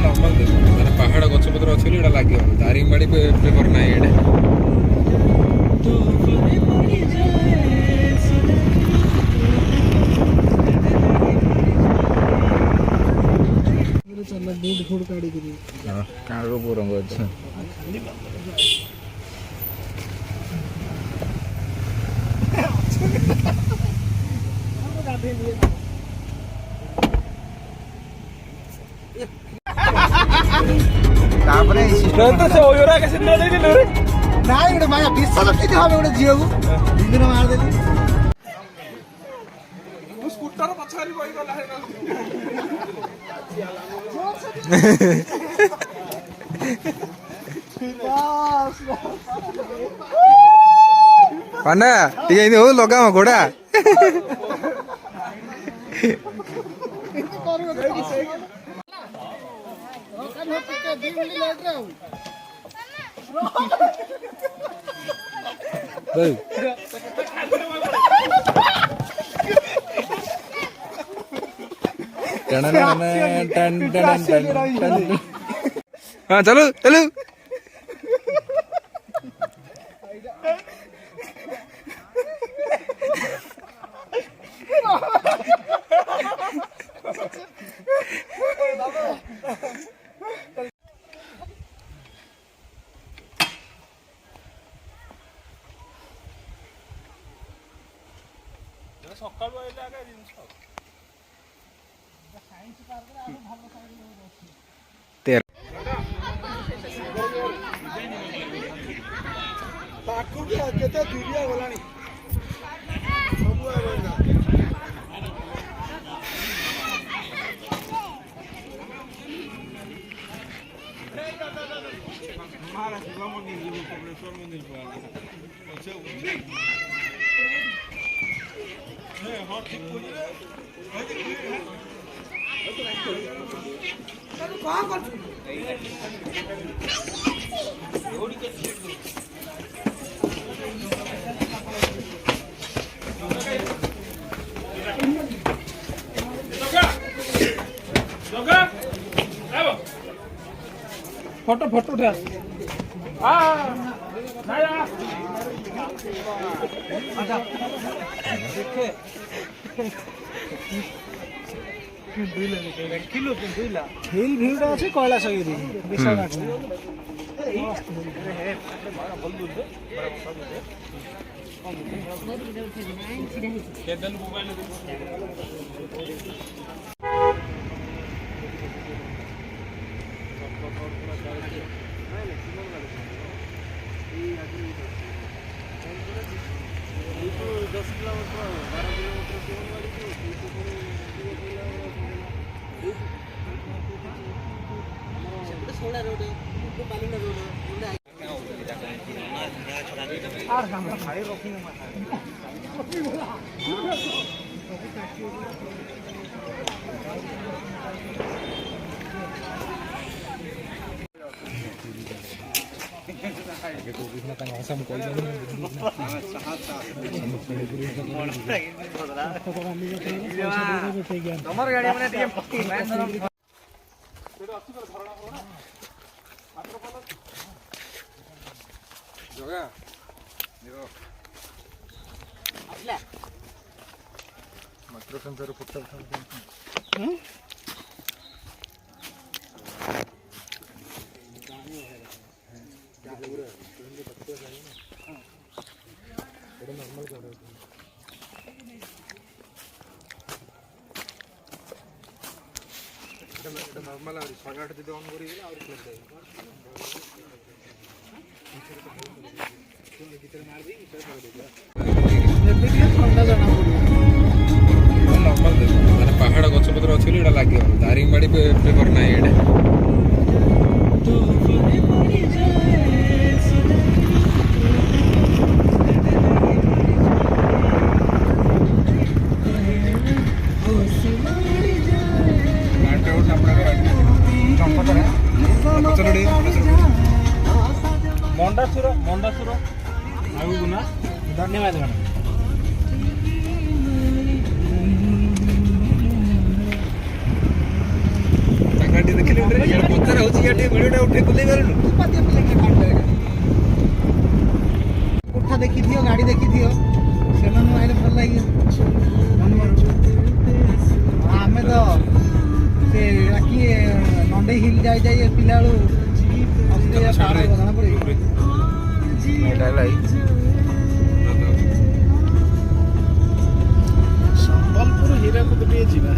Normal देखो पहाड़ गछपतर अच्छे लगे दारिंगबाड़ी पेपर ना ये रंग अच्छे तापरे सिस्टम तो से ओयोरा के सिंदे दे दिलु नाइ गोटे माया विश्वास किति हबे गोटे जियो को दिन मार देली तू स्कूटर पछारी बई गला है पाना टिके नि हो लगामा घोडा हाँ चलो चलो सकाळु आइला आगे जिंस साइंस पार्क रे आरो भालो साइड अछि तेर ताकू के केते दुरिया गलानी सब आइला मारा शिव मंदिर कपिलेश्वर मंदिर पड़ा अच्छा हाँ ठीक हो जाए कहाँ कर फोटो फोटो उठा हिल भिउटा अछि कैलाशगिरी विशालगढ केदन मोबाइल मात्र संसार फुटता नॉर्मल आ 8:30 दे ऑन करी गेला और क्लिक दे नॉर्मल देखो पहाड़ गछपतर अच्छे लगे दारिंगबाड़ी पेपर ना ये मंडासुर आगु ना धन्यवाद मैडम ପଚାର ହଉଛି ଟିକେ ଭିଡ଼ିଓଟା ଉଠେଇ ବୁଲେଇ ପାରୁନୁ କୋଠା ଦେଖିଥିବ ଗାଡ଼ି ଦେଖିଥିବ ସେମାନଙ୍କୁ ଆଇଲେ ଭଲ ଲାଗିବ ଆମେ ତ ସେ କିଏ ନଣ୍ଡେଇ ହିଲ୍ ଯାଇ ଯାଇ ପିଲାବେଳୁ ଜଣା ପଡ଼ିବ ସମ୍ବଲପୁର ହୀରାକୁଦ ଟିକେ ଯିବା।